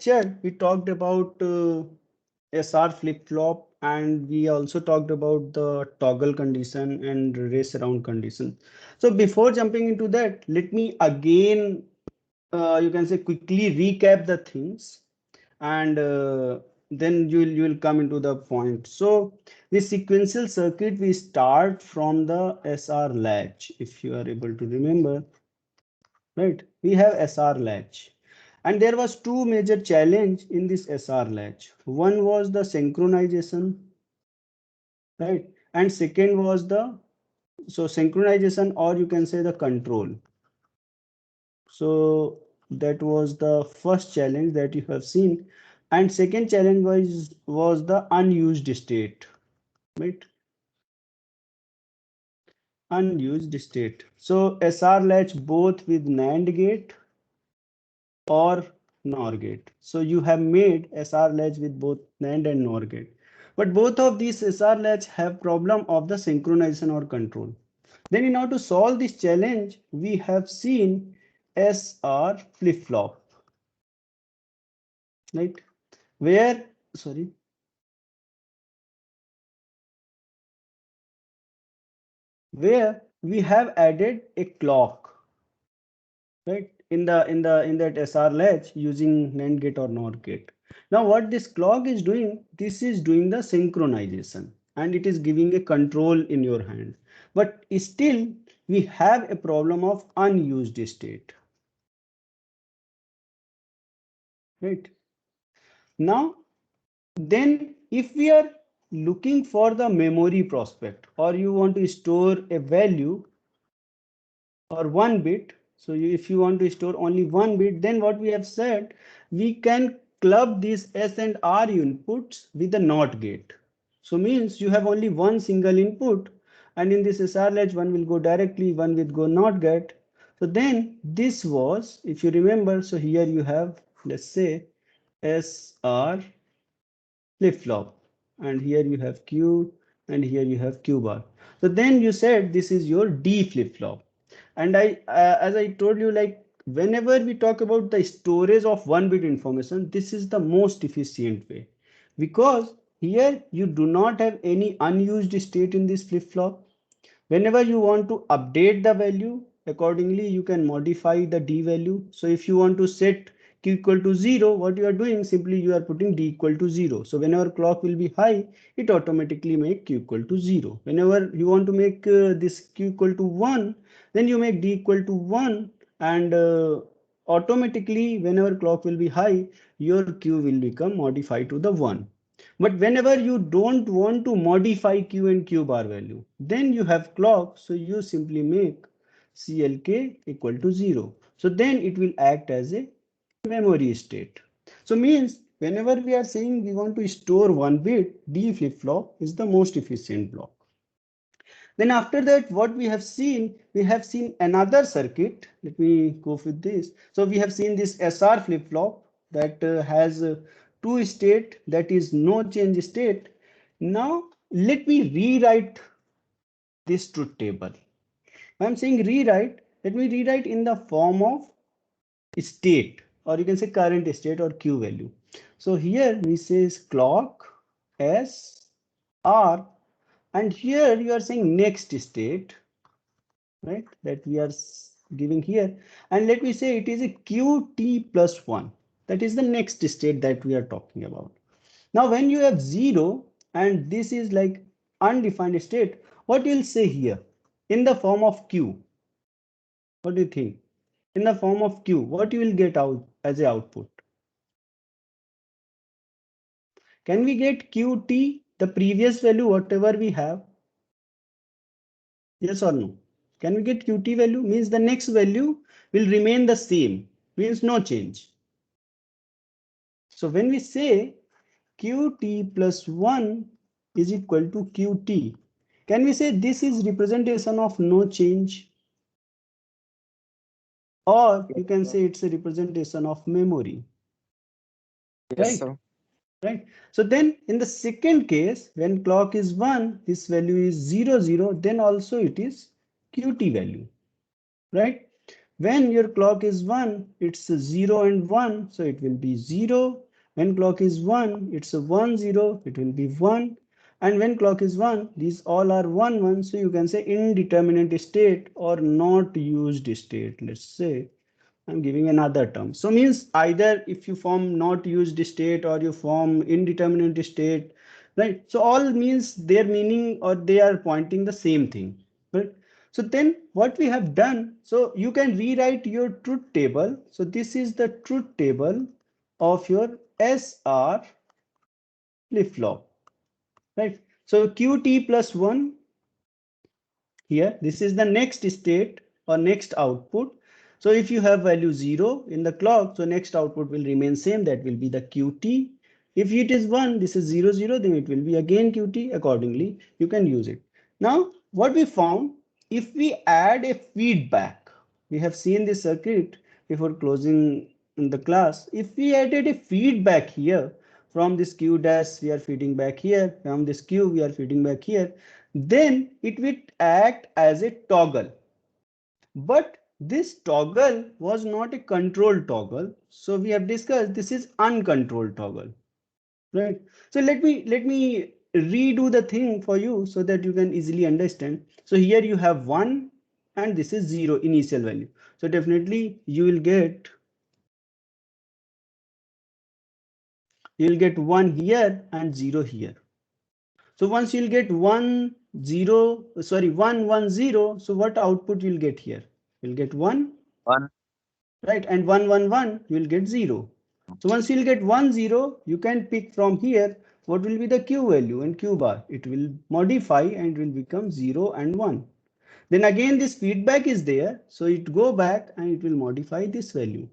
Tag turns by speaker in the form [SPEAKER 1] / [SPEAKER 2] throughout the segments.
[SPEAKER 1] lecture, we talked about SR flip-flop, and we also talked about the toggle condition and race around condition. So before jumping into that, let me again, you can say, quickly recap the things, and then you will come into the point. So the sequential circuit, we start from the SR latch, if you are able to remember, right? We have SR latch, and there was two major challenge in this SR latch. One was the synchronization, right? And second was the synchronization, or you can say the control. So that was the first challenge that you have seen, and second challenge was the unused state, right? Unused state. So SR latch both with NAND gate or NOR gate. So you have made SR latch with both NAND and NOR gate. But both of these SR latch have problem of the synchronization or control. Then in order to solve this challenge, we have seen SR flip-flop, right? Where, sorry, where we have added a clock, right, in that SR latch using NAND gate or NOR gate. Now what this clock is doing, this is doing the synchronization, and it is giving a control in your hand. But still we have a problem of unused state, right? Now then if we are looking for the memory prospect, or you want to store a value or one bit, so if you want to store only one bit, then what we have said, we can club these S and R inputs with the NOT gate. So means you have only one single input, and in this SR latch one will go directly, one will go NOT gate. So then this was, if you remember, so here you have, let's say, SR flip-flop, and here you have Q, and here you have Q bar. So then you said this is your D flip-flop. And as I told you, like whenever we talk about the storage of one bit information, this is the most efficient way, because here you do not have any unused state in this flip-flop. Whenever you want to update the value, accordingly you can modify the D value. So if you want to set Q equal to 0, what you are doing, simply you are putting D equal to 0. So whenever clock will be high, it automatically make Q equal to 0. Whenever you want to make this Q equal to 1, then you make D equal to 1, and automatically whenever clock will be high, your Q will become modified to the 1. But whenever you don't want to modify Q and Q bar value, then you have clock, so you simply make CLK equal to 0. So then it will act as a memory state. So means whenever we are saying we want to store one bit, D flip-flop is the most efficient block. Then after that, what we have seen another circuit. Let me go with this. So we have seen this SR flip-flop that has two state, that is no change state. Now let me rewrite this truth table. I'm saying rewrite. Let me rewrite in the form of state, or you can say current state or Q value. So here we say clock S R, and here you are saying next state, right, that we are giving here, and let me say it is a qt plus 1. That is the next state that we are talking about. Now when you have 0 and this is like undefined state, what you'll say here in the form of q, what do you think? In the form of q, what you will get out as a output? Can we get qt, the previous value whatever we have? Yes or no? Can we get qt value? Means the next value will remain the same, means no change. So when we say qt plus 1 is equal to qt, can we say this is representation of no change? Or you can say it's a representation of memory,
[SPEAKER 2] Yes,
[SPEAKER 1] right?
[SPEAKER 2] sir.
[SPEAKER 1] Right. So then in the second case, when clock is 1, this value is 0, 0, then also it is qt value, right? When your clock is 1, it's a 0 and 1, so it will be 0. When clock is 1, it's a 1 0, it will be 1. And when clock is 1, these all are 1 1, so you can say indeterminate state or not used state. Let's say I'm giving another term. So means either if you form not used state or you form indeterminate state, right? So all means their meaning or they are pointing the same thing, right? So then what we have done, so you can rewrite your truth table. So this is the truth table of your SR flip-flop, right? So QT plus 1 here, this is the next state or next output. So if you have value 0 in the clock, so next output will remain same, that will be the QT. If it is 1, this is 0 0, then it will be again QT. Accordingly you can use it. Now what we found, if we add a feedback, we have seen this circuit before closing in the class. If we added a feedback here, from this Q dash we are feeding back here, from this Q we are feeding back here, then it will act as a toggle. But this toggle was not a controlled toggle, so we have discussed this is uncontrolled toggle, right? So let me redo the thing for you so that you can easily understand. So here you have 1 and this is 0 initial value, so definitely you will get 1 here and 0 here. So once you'll get 1 0, sorry, 1 1 0, so what output you'll get here? You'll get 1,
[SPEAKER 2] 1.
[SPEAKER 1] right? And 1 1 1, you'll get 0. So once you'll get 1 0, you can pick from here what will be the Q value and Q bar. It will modify and will become 0 and 1. Then again this feedback is there, so it go back and it will modify this value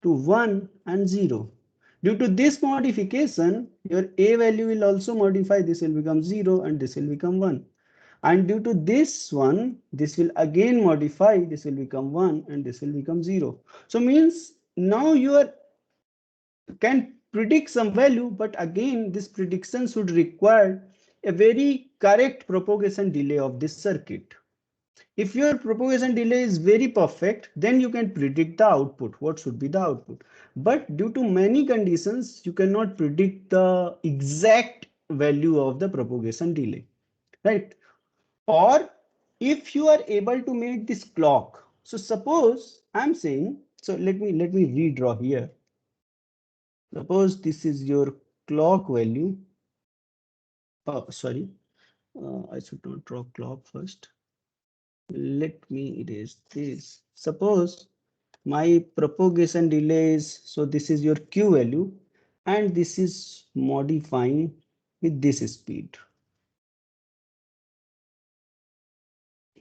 [SPEAKER 1] to 1 and 0. Due to this modification, your A value will also modify. This will become 0 and this will become 1. And due to this one, this will again modify. This will become 1 and this will become 0. So means now you can predict some value, but again this prediction should require a very correct propagation delay of this circuit. If your propagation delay is very perfect, then you can predict the output, what should be the output. But due to many conditions, you cannot predict the exact value of the propagation delay, right? Or if you are able to make this clock, so suppose I'm saying, so let me redraw here. Suppose this is your clock value. Oh, sorry, I should not draw clock first. Let me erase this. Suppose my propagation delay is, so this is your Q value and this is modifying with this speed,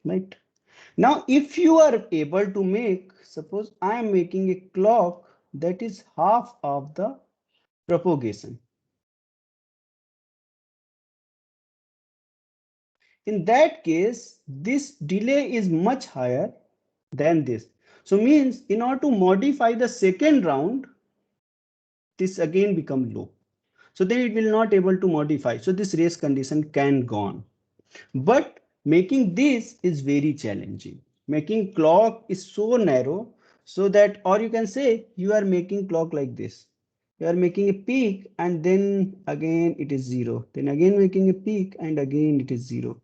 [SPEAKER 1] right? Now if you are able to make, suppose I am making a clock that is half of the propagation. In that case, this delay is much higher than this. So means in order to modify the second round, this again become low. So then it will not able to modify. So this race condition can gone. But making this is very challenging. Making clock is so narrow so that, or you can say you are making clock like this. You are making a peak and then again it is 0. Then again making a peak and again it is 0.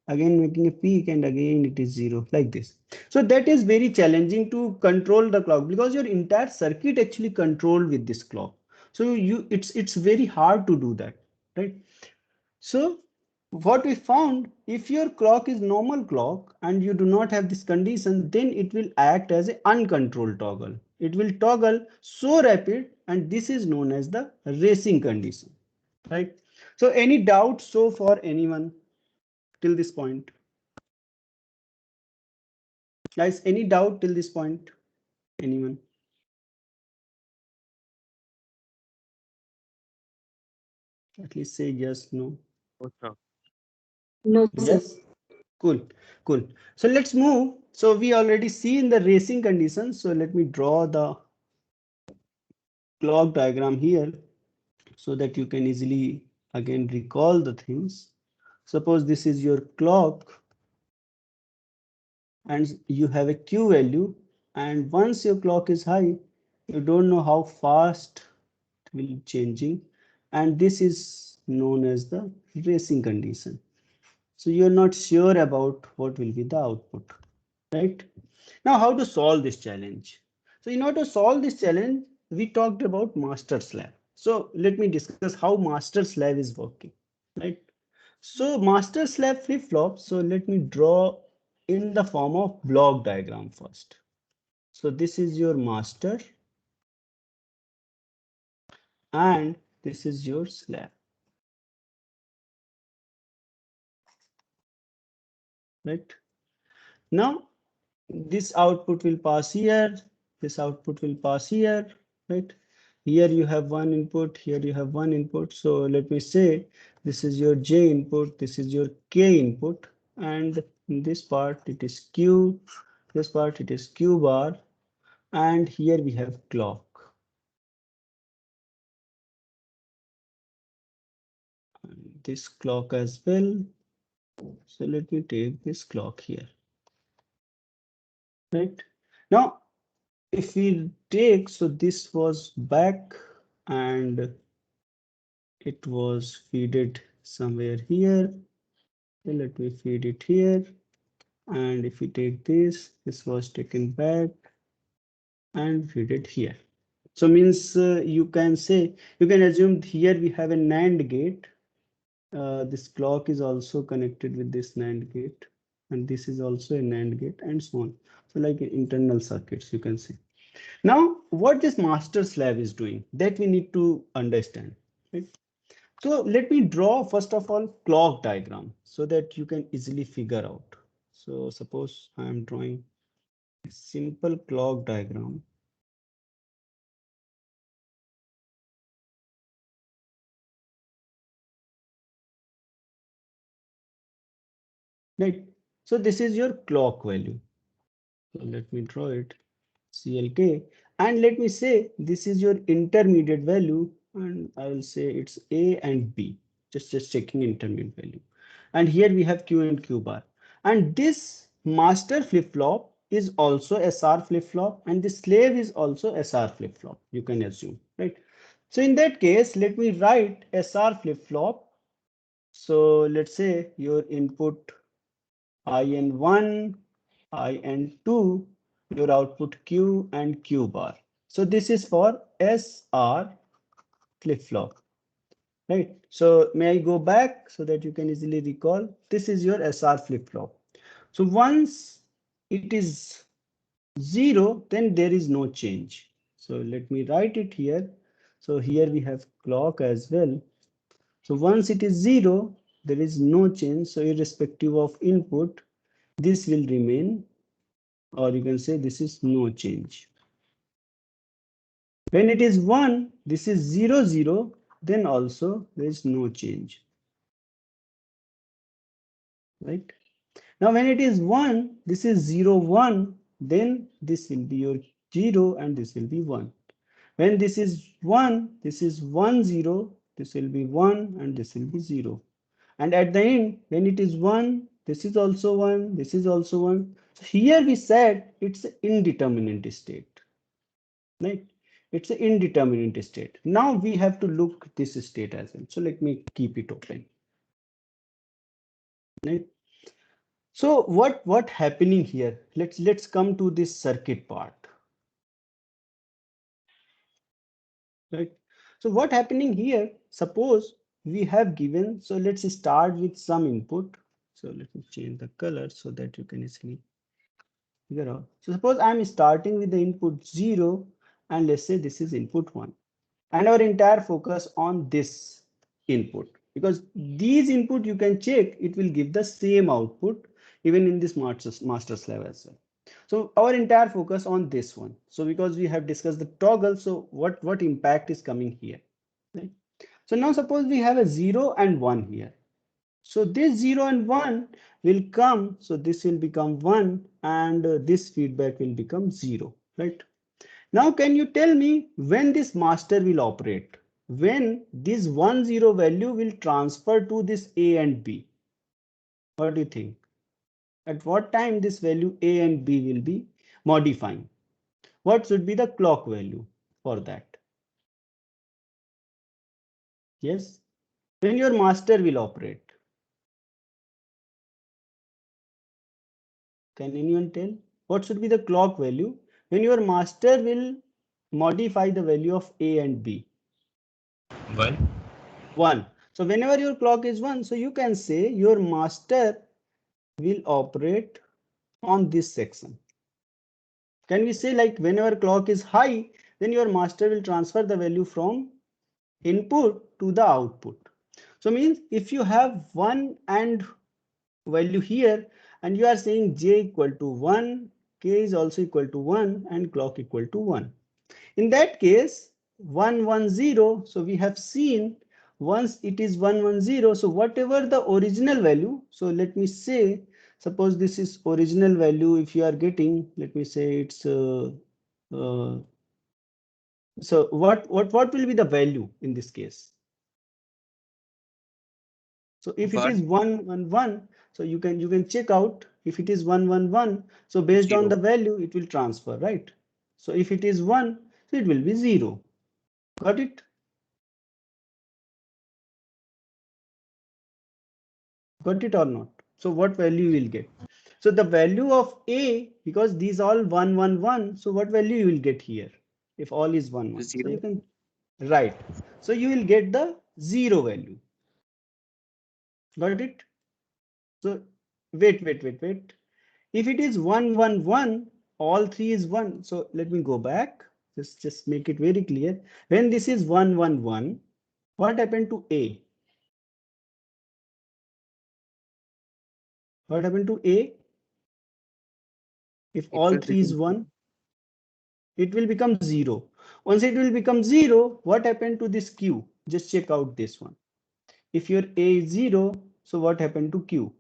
[SPEAKER 1] Again making a peak and again it is 0, like this. So that is very challenging to control the clock because your entire circuit actually controlled with this clock. So it's very hard to do that, right? So what we found, if your clock is normal clock and you do not have this condition, then it will act as an uncontrolled toggle. It will toggle so rapid, and this is known as the racing condition, right? So any doubt so for anyone till this point? Guys, any doubt till this point? Anyone? At least say yes, no.
[SPEAKER 3] No, sir.
[SPEAKER 1] Yes. Cool, cool. So let's move. So we already see in the racing conditions. So let me draw the clock diagram here so that you can easily again recall the things. Suppose this is your clock and you have a Q value and once your clock is high, you don't know how fast it will be changing, and this is known as the racing condition. So you're not sure about what will be the output, right? Now, how to solve this challenge? So in order to solve this challenge, we talked about master slave. So let me discuss how master slave is working, right? So master slave flip-flop. So let me draw in the form of block diagram first. So this is your master and this is your slave, right? Now this output will pass here, this output will pass here, right? Here you have one input, here you have one input. So let me say this is your J input, this is your K input, and in this part it is Q, this part it is Q bar, and here we have clock. And this clock as well. So let me take this clock here, right? Now, if we take, so this was back and it was feeded somewhere here. So let me feed it here. And if we take this, this was taken back and feed it here. So means you can say, you can assume here we have a NAND gate. This clock is also connected with this NAND gate. And this is also a NAND gate and so on. So like internal circuits, you can see. Now, what this master slave is doing, that we need to understand. Right? So let me draw first of all clock diagram so that you can easily figure out. So suppose I am drawing a simple clock diagram. Right. So this is your clock value. So let me draw it CLK and let me say this is your intermediate value and I will say it's A and B. Just checking intermediate value. And here we have Q and Q bar. And this master flip-flop is also SR flip-flop and the slave is also SR flip-flop, you can assume, right? So in that case, let me write SR flip-flop. So let's say your input IN1, IN2, your output Q and Q bar. So this is for SR flip-flop. Right. So may I go back so that you can easily recall? This is your SR flip-flop. So once it is 0, then there is no change. So let me write it here. So here we have clock as well. So once it is 0, there is no change. So irrespective of input, this will remain, or you can say this is no change. When it is 1, this is 0, 0, then also there is no change. Right? Now when it is 1, this is 0, 1, then this will be your 0 and this will be 1. When this is 1, this is 1, 0, this will be 1 and this will be 0. And at the end, when it is 1, this is also 1, this is also 1. So here we said it's an indeterminate state, right? It's an indeterminate state. Now we have to look this state as well. So let me keep it open, right? So what happening here? Let's come to this circuit part, right? So what happening here? Suppose we have given. So let's start with some input. So let me change the color so that you can easily figure out. So suppose I'm starting with the input 0 and let's say this is input 1 and our entire focus on this input because these input you can check it will give the same output even in this master slave as well. So our entire focus on this one. So because we have discussed the toggle, so what impact is coming here, right? So now suppose we have a 0 and 1 here. So this 0 and 1 will come. So this will become 1 and this feedback will become 0, right? Now, can you tell me when this master will operate? When this 1, 0 value will transfer to this A and B? What do you think? At what time this value A and B will be modifying? what should be the clock value for that? Yes, when your master will operate. Can anyone tell what should be the clock value when your master will modify the value of A and B?
[SPEAKER 2] 1.
[SPEAKER 1] 1. So whenever your clock is 1, so you can say your master will operate on this section. Can we say like whenever clock is high, then your master will transfer the value from input to the output. So means if you have 1 and value here and you are saying j equal to 1, k is also equal to 1 and clock equal to 1. In that case 1 1 0, so we have seen once it is 1 1 0, so whatever the original value, so let me say suppose this is original value, if you are getting, let me say it's uh, so what will be the value in this case? So if it
[SPEAKER 2] 1.
[SPEAKER 1] is 1 1 1, so you can check out if it is 1 1 1, so based on
[SPEAKER 2] 0.
[SPEAKER 1] the value it will transfer, right? So if it is 1, so it will be 0. Got it? Got it or not? So what value you will get? So the value of A, because these all 1 1 1, so what value you will get here if all is 1 1? So you
[SPEAKER 2] 0.
[SPEAKER 1] can write. So you will get the 0 value. Got it? So wait. If it is 1 1 1, all three is 1. So let me go back. Just make it very clear. When this is 1 1 1, what happened to A? What happened to A? If
[SPEAKER 2] It
[SPEAKER 1] all
[SPEAKER 2] will
[SPEAKER 1] three is
[SPEAKER 2] become
[SPEAKER 1] 1, it will become 0. Once it will become 0, what happened to this Q? Just check out this one. If your A is 0, so what happened to Q?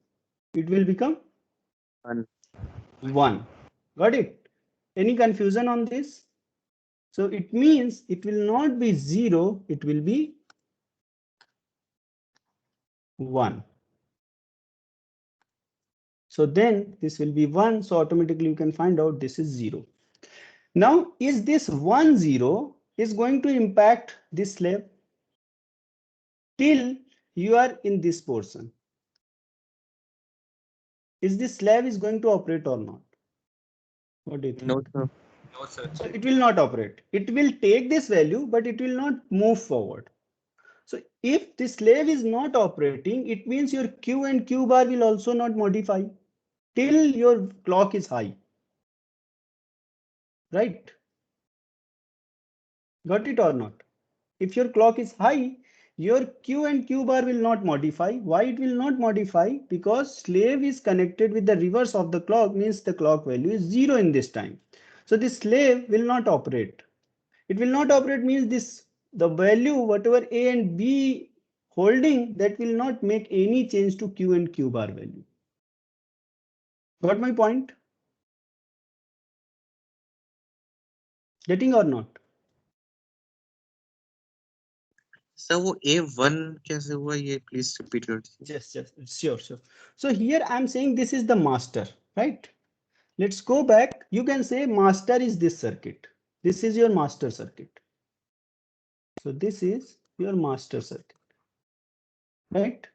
[SPEAKER 1] It will become
[SPEAKER 2] 1.
[SPEAKER 1] 1. Got it? Any confusion on this? So it means it will not be 0, it will be 1. So then this will be 1. So automatically you can find out this is 0. Now, is this 1 0 is going to impact this slave till you are in this portion? Is this slave is going to operate or not? What do you think?
[SPEAKER 2] No, sir. No, sir.
[SPEAKER 1] So it will not operate. It will take this value, but it will not move forward. So if the slave is not operating, it means your Q and Q bar will also not modify till your clock is high. Right? Got it or not? If your clock is high, your Q and Q bar will not modify. Why it will not modify? Because slave is connected with the reverse of the clock, means the clock value is 0 in this time. So this slave will not operate. It will not operate means this the value whatever A and B holding, that will not make any change to Q and Q bar value. Got my point? Getting or not?
[SPEAKER 2] Sir वो A1 कैसे हुआ ये please repeat कर दीजिए.
[SPEAKER 1] Just sure. So here I'm saying this is the master, right? Let's go back. You can say master is this circuit. This is your master circuit. So this is your master circuit, right?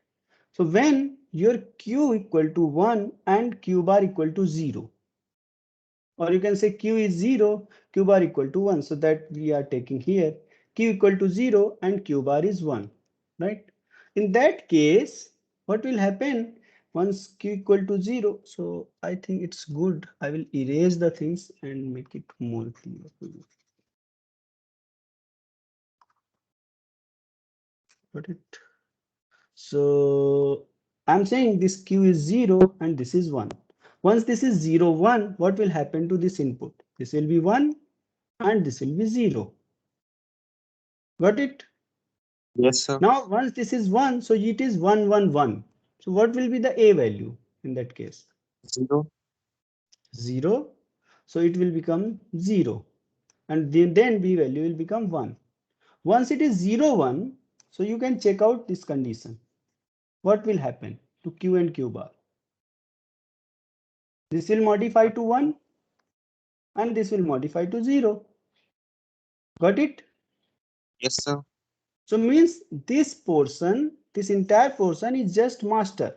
[SPEAKER 1] So when your Q equal to 1 and Q bar equal to 0, or you can say Q is 0, Q bar equal to 1. So that we are taking here Q equal to 0 and Q bar is 1, right? In that case, what will happen once Q equal to 0? So I think it's good. I will erase the things and make it more clear for you. Got it? So I'm saying this Q is 0 and this is 1. Once this is 0, 1, what will happen to this input? This will be 1 and this will be 0. Got it?
[SPEAKER 2] Yes, sir.
[SPEAKER 1] Now, once this is 1, so it is 1, 1, 1. So what will be the A value in that case?
[SPEAKER 2] 0.
[SPEAKER 1] 0. So it will become 0. And then B value will become 1. Once it is 0, 1, so you can check out this condition. What will happen to Q and Q bar? This will modify to 1. and this will modify to 0. Got it?
[SPEAKER 2] Yes, sir.
[SPEAKER 1] So means this portion, this entire portion is just master,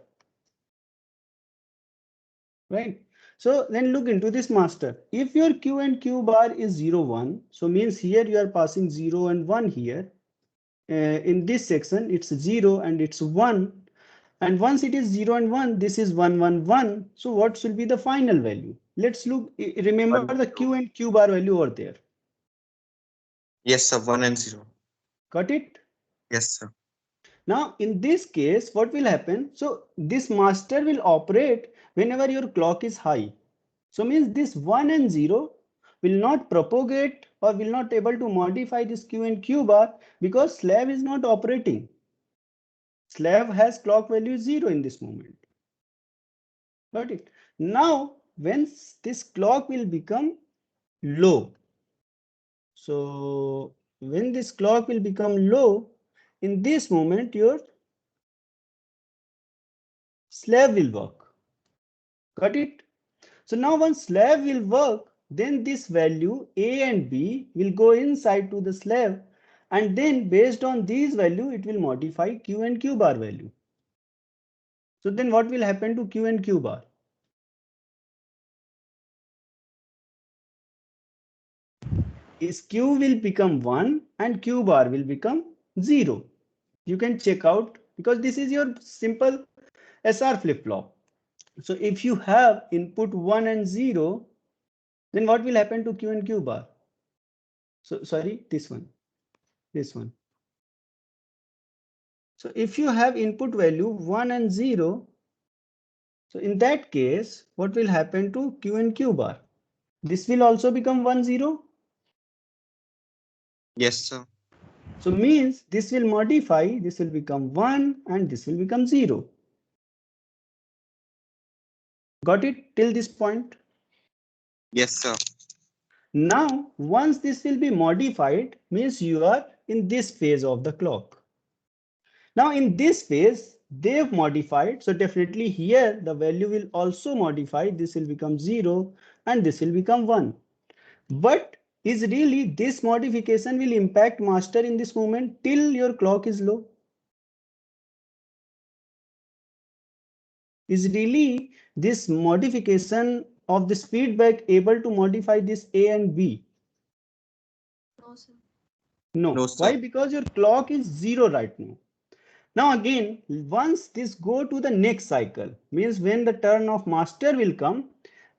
[SPEAKER 1] right? So then look into this master. If your Q and Q bar is 0, 1, so means here you are passing 0 and 1 here. In this section, it's 0 and it's 1. And once it is 0 and 1, this is 1, 1, 1. So what should be the final value? Let's look, remember
[SPEAKER 2] One,
[SPEAKER 1] the
[SPEAKER 2] zero.
[SPEAKER 1] Q and Q bar value over there.
[SPEAKER 2] Yes, sir. 1 and 0.
[SPEAKER 1] Got it?
[SPEAKER 2] Yes, sir.
[SPEAKER 1] Now, in this case, what will happen? So this master will operate whenever your clock is high. So means this 1 and 0 will not propagate or will not able to modify this Q and Q bar because slave is not operating. Slave has clock value 0 in this moment. Got it? Now, when this clock will become low, so when this clock will become low, in this moment your slave will work. Got it? So now once slave will work, then this value A and B will go inside to the slave, and then based on these value, it will modify Q and Q bar value. So then what will happen to Q and Q bar? Is Q will become 1 and Q bar will become 0. You can check out because this is your simple SR flip-flop. So if you have input 1 and 0, then what will happen to Q and Q bar? So sorry, this one. So if you have input value 1 and 0, so in that case, what will happen to Q and Q bar? This will also become 1, 0.
[SPEAKER 2] Yes, sir.
[SPEAKER 1] So means this will modify, this will become 1 and this will become 0. Got it till this point?
[SPEAKER 2] Yes, sir.
[SPEAKER 1] Now, once this will be modified, means you are in this phase of the clock. Now in this phase, they've modified. So definitely here the value will also modify. This will become 0 and this will become 1. But is really this modification will impact master in this moment till your clock is low? Is really this modification of this feedback able to modify this A and B?
[SPEAKER 3] No, sir.
[SPEAKER 2] No,
[SPEAKER 1] No.
[SPEAKER 2] sir.
[SPEAKER 1] Why? Because your clock is 0 right now. Now again, once this go to the next cycle, means when the turn of master will come,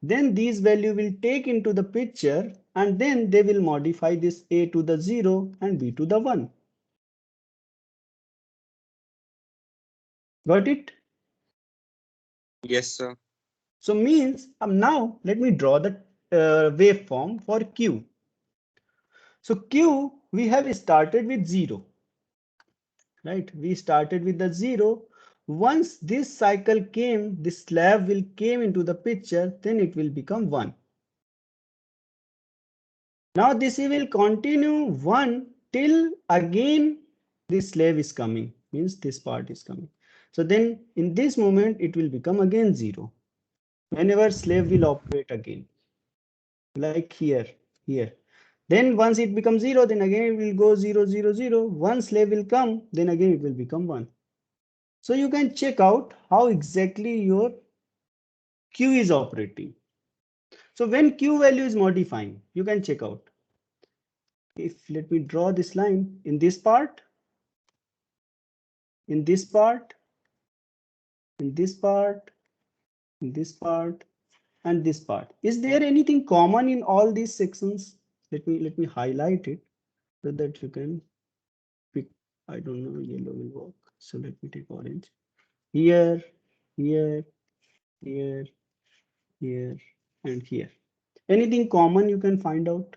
[SPEAKER 1] then these value will take into the picture and then they will modify this A to the 0 and B to the 1. Got it?
[SPEAKER 2] Yes, sir.
[SPEAKER 1] So means now let me draw the waveform for Q. So Q we have started with 0, right? We started with the 0. Once this cycle came, this slab will came into the picture, then it will become 1. Now this will continue 1 till again this slave is coming, means this part is coming. So then in this moment it will become again 0. Whenever slave will operate again, like here. Then once it becomes 0, then again it will go 0, 0, 0. One slave will come, then again it will become 1. So you can check out how exactly your Q is operating. So when Q value is modifying, you can check out. If let me draw this line in this part, in this part, in this part, in this part, and this part. Is there anything common in all these sections? Let me highlight it so that you can pick. I don't know, yellow will work. So let me take orange. Here, here, here, here, and here. Anything common you can find out?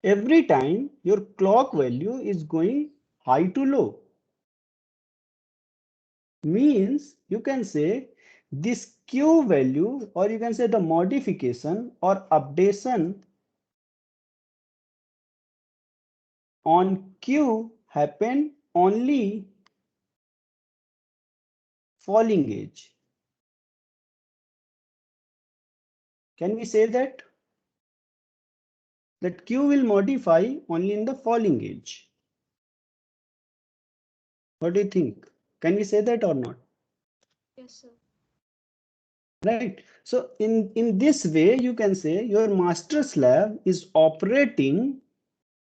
[SPEAKER 1] Every time your clock value is going high to low, means you can say this Q value, or you can say the modification or updation on Q happen only falling edge. Can we say that? That Q will modify only in the falling edge. What do you think? Can we say that or not?
[SPEAKER 3] Yes, sir.
[SPEAKER 1] Right. So in this way, you can say your master slave is operating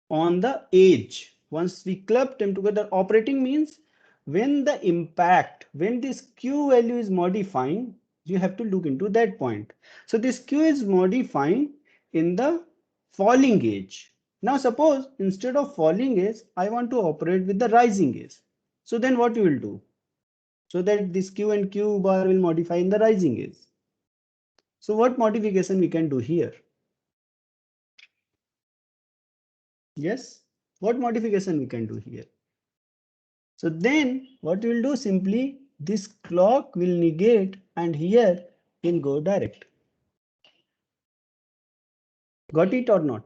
[SPEAKER 1] on the edge. Once we club them together, operating means when the impact, when this Q value is modifying, you have to look into that point. So this Q is modifying in the falling edge. Now suppose instead of falling edge, I want to operate with the rising edge. So then what you will do? So that this Q and Q bar will modify in the rising edge. So what modification we can do here? Yes, what modification we can do here? So then what we'll do, simply this clock will negate and here will go direct. Got it or not?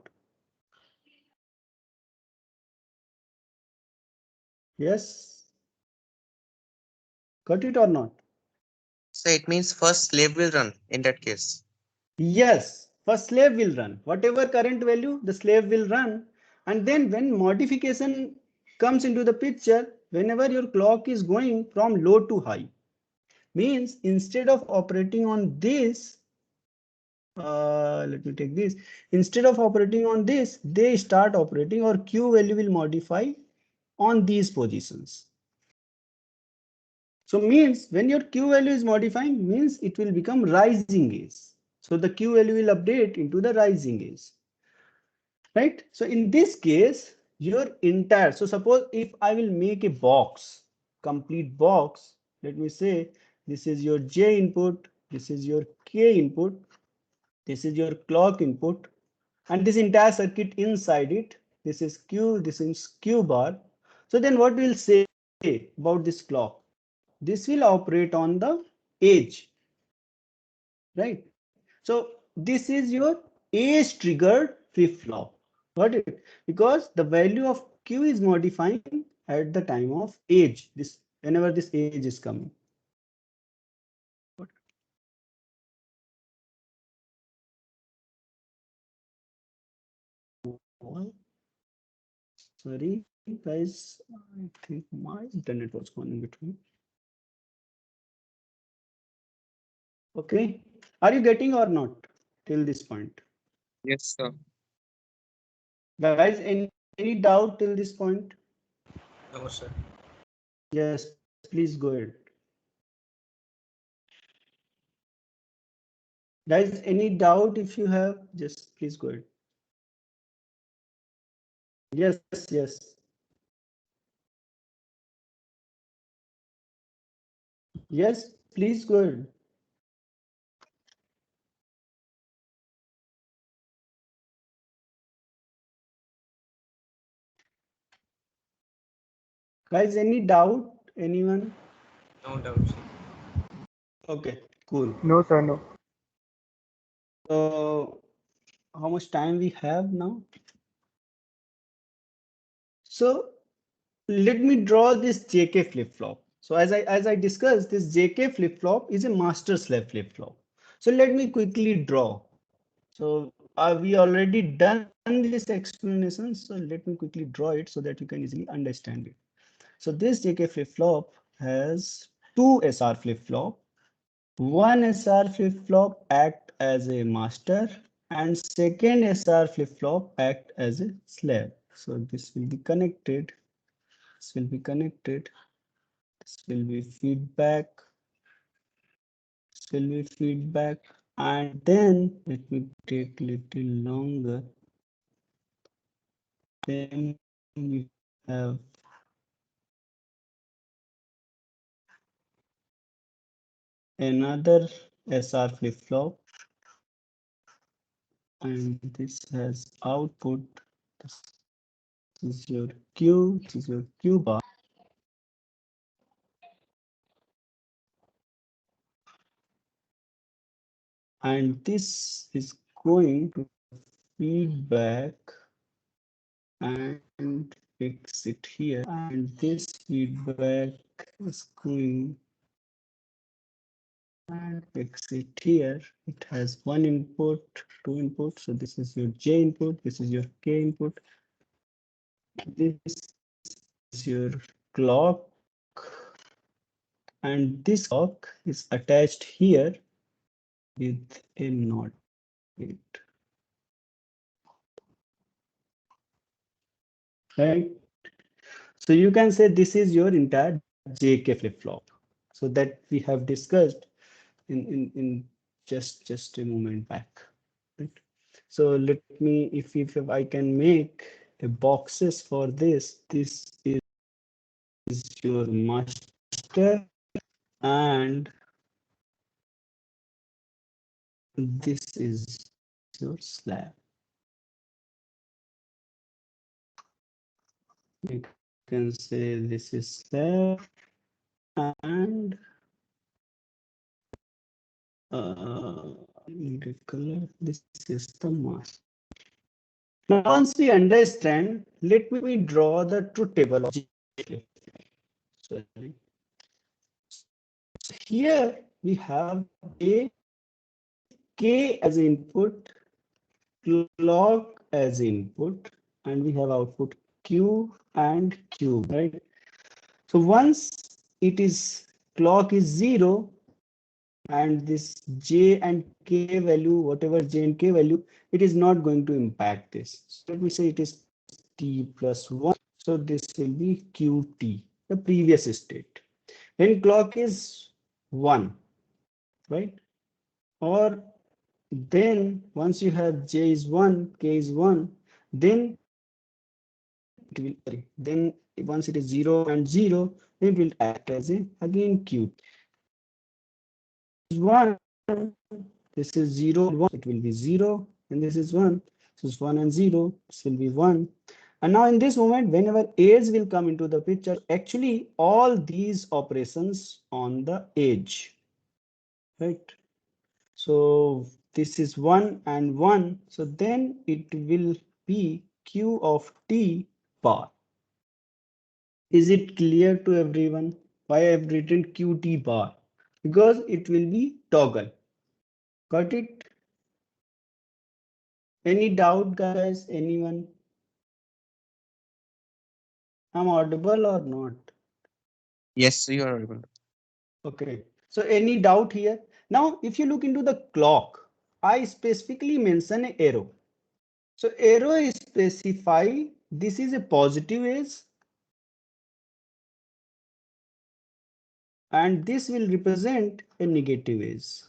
[SPEAKER 1] Yes. Got it or not?
[SPEAKER 2] So it means first slave will run in that case.
[SPEAKER 1] Yes. First slave will run. Whatever current value, the slave will run. And then when modification comes into the picture, whenever your clock is going from low to high, means instead of operating on this, let me take this. Instead of operating on this, they start operating, or Q value will modify on these positions. So means when your Q value is modifying, means it will become rising edge. So the Q value will update into the rising edge. Right? So in this case, your entire, so suppose if I will make a box, complete box, let me say this is your J input, this is your K input, this is your clock input, and this entire circuit inside it, this is Q, this is Q bar. So then what we'll say about this clock? This will operate on the edge, right? So this is your edge triggered flip-flop. Got it? Because the value of Q is modifying at the time of edge, this whenever this edge is coming. Sorry, guys, I think my internet was going in between. Okay, are you getting or not till this point?
[SPEAKER 2] Yes, sir.
[SPEAKER 1] Guys, any doubt till this point?
[SPEAKER 2] No, sir.
[SPEAKER 1] Yes, please go ahead. Guys, any doubt if you have, just please go ahead. Yes, yes. Yes, please go ahead. Guys, any doubt? Anyone?
[SPEAKER 2] No doubt, sir.
[SPEAKER 1] Okay, cool.
[SPEAKER 4] No, sir, no.
[SPEAKER 1] So, how much time we have now? So, let me draw this JK flip-flop. So, as I discussed, this JK flip-flop is a master slave flip-flop. So, let me quickly draw. So, we already done this explanation. So, let me quickly draw it so that you can easily understand it. So, this JK flip-flop has two SR flip-flop. One SR flip-flop act as a master and second SR flip-flop act as a slave. So this will be connected. This will be connected. This will be feedback. This will be feedback. And then let me take little longer. Then we have another SR flip-flop. And this has output. This is your Q, this is your Q bar. And this is going to feedback and fix it here. And this feedback is going and exit here. It has one input, two inputs. So this is your J input, this is your K input. This is your clock, and this clock is attached here with a NOT gate. Right? So you can say this is your entire JK flip-flop. So that we have discussed in just a moment back. Right? So let me, if I can make a boxes for this, this is your master and this is your slab. You can say this is slab and need a color. This is the master. Now, once we understand, let me draw the truth table of J. Sorry. Here we have a K as input, clock as input, and we have output Q and Q, right? So once it is clock is 0 and this J and K value, whatever J and K value, it is not going to impact this. So let me say it is T plus 1. So this will be QT, the previous state. When clock is 1, right? Or then once you have J is 1, K is 1, then it will, then once it is 0 and 0, it will act as a again Q. 1, this is 0 and 1, it will be 0, and this is 1, this is 1 and 0, this will be 1. And now in this moment, whenever edge will come into the picture, actually all these operations on the edge, right? So this is 1 and 1, so then it will be Q of T bar. Is it clear to everyone why I have written QT bar? Because it will be toggle. Got it? Any doubt, guys? Anyone? I'm audible or not?
[SPEAKER 2] Yes, you are audible.
[SPEAKER 1] Okay. So any doubt here? Now, if you look into the clock, I specifically mention an arrow. So arrow is specify this is a positive edge and this will represent a negative edge.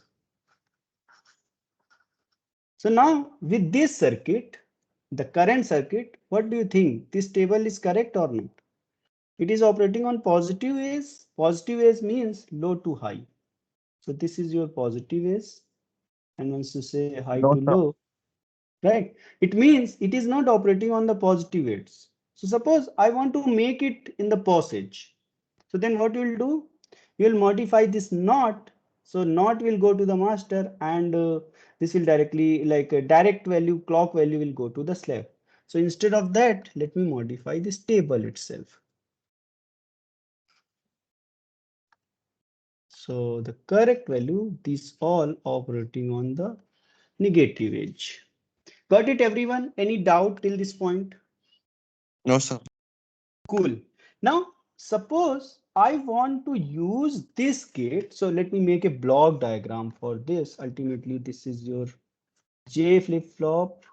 [SPEAKER 1] So now with this circuit, the current circuit, what do you think? This table is correct or not? It is operating on positive edge. Positive edge means low to high. So this is your positive edge. And once you say high
[SPEAKER 2] No,
[SPEAKER 1] to
[SPEAKER 2] sir.
[SPEAKER 1] low, right? It means it is not operating on the positive edge. So suppose I want to make it in the pos edge. So then what you will do? You will modify this NOT. So NOT will go to the master and this will directly like a direct value, clock value will go to the slave. So instead of that, let me modify this table itself. So the correct value, these all operating on the negative edge. Got it, everyone? Any doubt till this point?
[SPEAKER 2] No, sir.
[SPEAKER 1] Cool. Now, suppose I want to use this gate. So let me make a block diagram for this. Ultimately, this is your J flip-flop,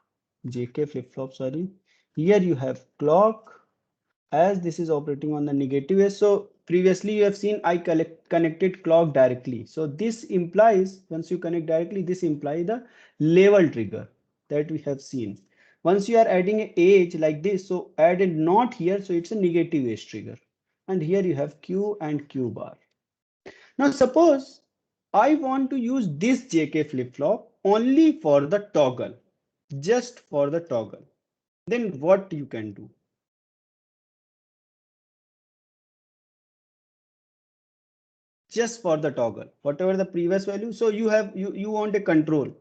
[SPEAKER 1] JK flip-flop, sorry. Here you have clock as this is operating on the negative edge. So previously you have seen I connected clock directly. So this implies once you connect directly, this implies the level trigger that we have seen. Once you are adding an edge like this, so add a NOT here, so it's a negative edge trigger. And here you have Q and Q bar. Now suppose I want to use this JK flip-flop only for the toggle, just for the toggle. Then what you can do? Just for the toggle, whatever the previous value. So you want a control.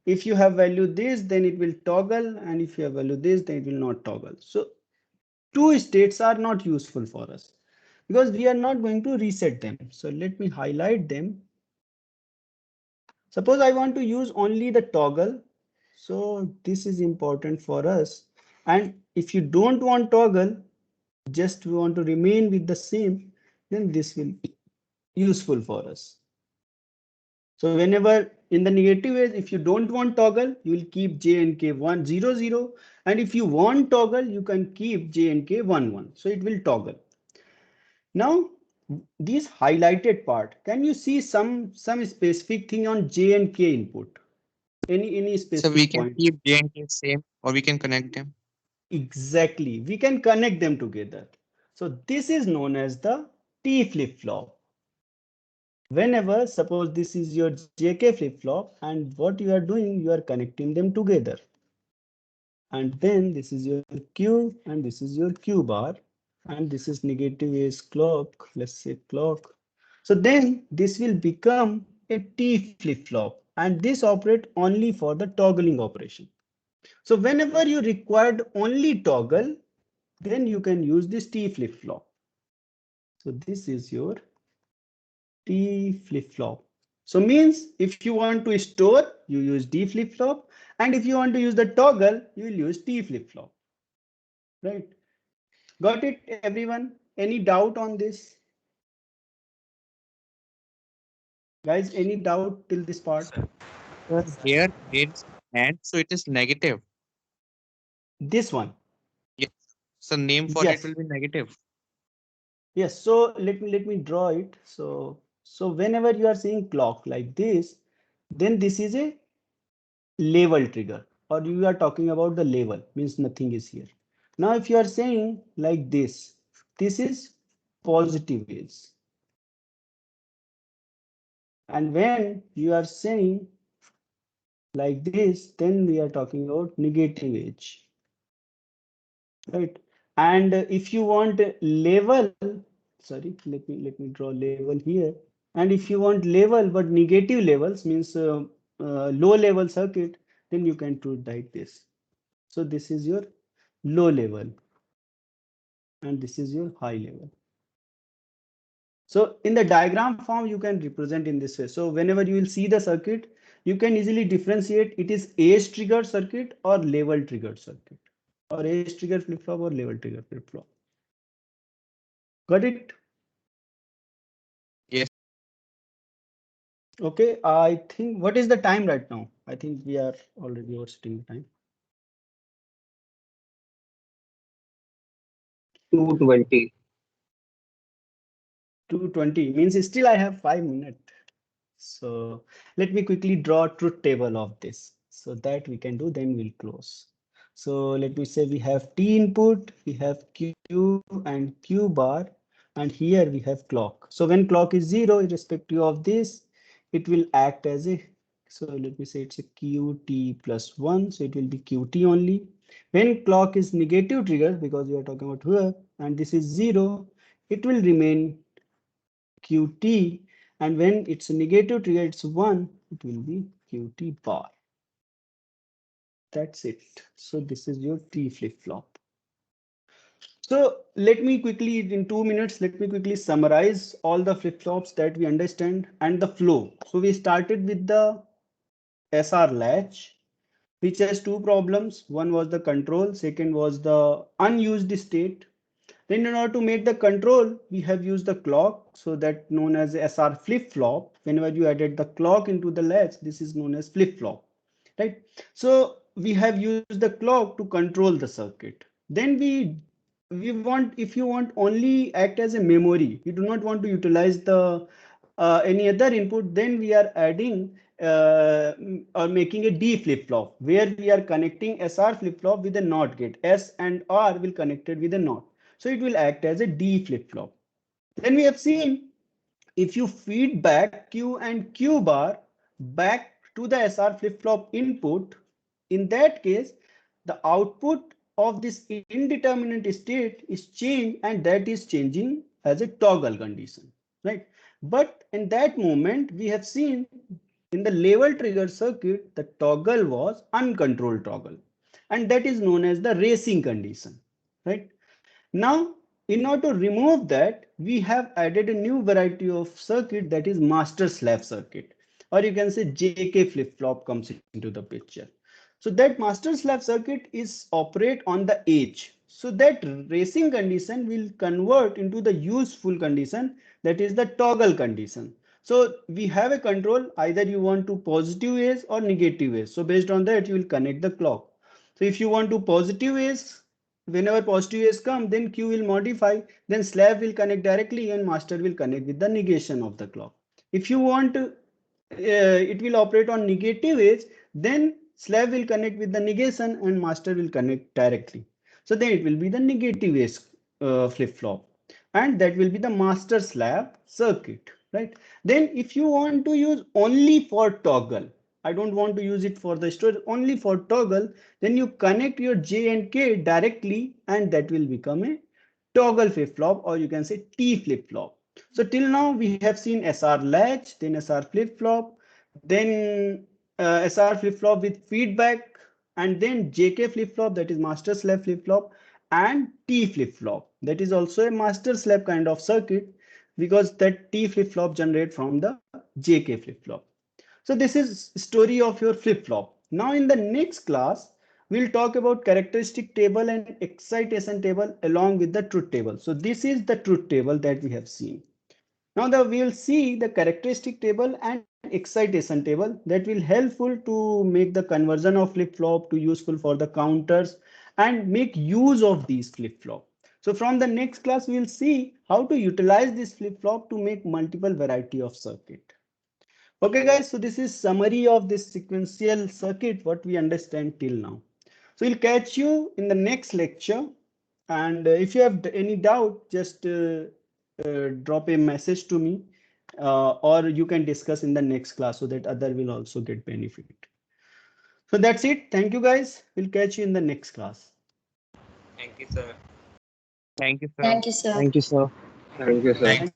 [SPEAKER 1] If you have value this, then it will toggle, and if you have value this, then it will not toggle. So two states are not useful for us because we are not going to reset them. So let me highlight them. Suppose I want to use only the toggle. So this is important for us. And if you don't want toggle, just want to remain with the same, then this will be useful for us. So whenever in the negative ways, if you don't want toggle, you will keep j and k 1 0 0. And if you want toggle, you can keep j and k 1 1. So it will toggle. Now this highlighted part, can you see some specific thing on j and k input? Any
[SPEAKER 2] So we
[SPEAKER 1] specific
[SPEAKER 2] can
[SPEAKER 1] point?
[SPEAKER 2] keep J and K same, or we can connect them.
[SPEAKER 1] Exactly, we can connect them together. So this is known as the T flip-flop. Whenever, suppose this is your JK flip-flop, and what you are doing, you are connecting them together. And then this is your Q, and this is your Q bar, and this is negative is clock, let's say clock. So then this will become a T flip-flop, and this operate only for the toggling operation. So whenever you required only toggle, then you can use this T flip-flop. So this is your T flip-flop. So means if you want to store, you use D flip-flop, and if you want to use the toggle, you will use T flip-flop. Right? Got it, everyone? Any doubt on this? Guys, any doubt till this part?
[SPEAKER 2] Sir, here it's and so it is negative.
[SPEAKER 1] This one.
[SPEAKER 2] Yes. So name for it
[SPEAKER 1] Yes.
[SPEAKER 2] will be negative.
[SPEAKER 1] Yes. So let me draw it. So whenever you are seeing clock like this, then this is a level trigger, or you are talking about the level, means nothing is here. Now if you are saying like this is positive waves, and when you are saying like this, then we are talking about negative edge, right? And if you want level, sorry, let me draw level here. And if you want level but negative levels, means low level circuit, then you can do it like this. So this is your low level, and this is your high level. So in the diagram form, you can represent in this way. So whenever you will see the circuit, you can easily differentiate it is age triggered circuit or level triggered circuit, or age trigger flip flop or level trigger flip flop. Got it?
[SPEAKER 2] Yes.
[SPEAKER 1] Okay. I think, what is the time right now? I think we are already over sitting the time.
[SPEAKER 4] 2:20.
[SPEAKER 1] 2:20 means still I have 5 minutes. So let me quickly draw truth table of this. So that we can do, then we'll close. So let me say we have T input, we have Q and Q bar, and here we have clock. So when clock is 0, irrespective of this, it will act as a, so let me say it's a QT plus 1, so it will be QT only. When clock is negative trigger, because we are talking about here, and this is 0, it will remain Qt, and when it's a negative trigger, it's 1, it will be Qt bar. That's it. So this is your T flip-flop. So let me quickly, in 2 minutes, let me quickly summarize all the flip-flops that we understand and the flow. So we started with the SR latch, which has two problems. One was the control, second was the unused state. Then in order to make the control, we have used the clock, so that known as SR flip-flop. Whenever you added the clock into the latch, this is known as flip-flop, right? So we have used the clock to control the circuit. Then we want, if you want only act as a memory, you do not want to utilize the any other input, then we are adding or making a D flip-flop, where we are connecting SR flip-flop with a NOT gate. S and R will connected with a NOT. So it will act as a D flip-flop. Then we have seen, if you feed back Q and Q bar back to the SR flip-flop input, in that case, the output of this indeterminate state is changed, and that is changing as a toggle condition, right? But in that moment, we have seen in the level trigger circuit, the toggle was uncontrolled toggle, and that is known as the racing condition, right? Now, in order to remove that, we have added a new variety of circuit, that is master slave circuit. or you can say JK flip-flop comes into the picture. So that master slave circuit is operate on the edge. So that racing condition will convert into the useful condition, that is the toggle condition. So we have a control, either you want to positive edge or negative edge. So based on that you will connect the clock. So if you want to positive edge, whenever positive edge come, then Q will modify, then slave will connect directly and master will connect with the negation of the clock. If you want to, it will operate on negative edge, then slave will connect with the negation and master will connect directly. So then it will be the negative edge flip-flop, and that will be the master slave circuit, right? Then if you want to use only for toggle, I don't want to use it for the storage, only for toggle, then you connect your J and K directly and that will become a toggle flip-flop, or you can say T flip-flop. So till now we have seen SR latch, then SR flip-flop, then SR flip-flop with feedback, and then JK flip-flop, that is master slave flip-flop, and T flip-flop, that is also a master slave kind of circuit, because that T flip-flop generate from the JK flip-flop. So this is story of your flip-flop. Now in the next class, we'll talk about characteristic table and excitation table along with the truth table. So this is the truth table that we have seen. Now we will see the characteristic table and excitation table that will helpful to make the conversion of flip-flop to useful for the counters and make use of these flip-flop. So from the next class, we will see how to utilize this flip-flop to make multiple variety of circuit. Okay guys, so this is summary of this sequential circuit, what we understand till now. So we'll catch you in the next lecture. And if you have any doubt, just drop a message to me, or you can discuss in the next class so that other will also get benefit. So that's it. Thank you guys. We'll catch you in the next class.
[SPEAKER 2] Thank you, sir.
[SPEAKER 4] Thank you, sir.
[SPEAKER 3] Thank you, sir.
[SPEAKER 5] Thank you, sir.
[SPEAKER 6] Thank you, sir.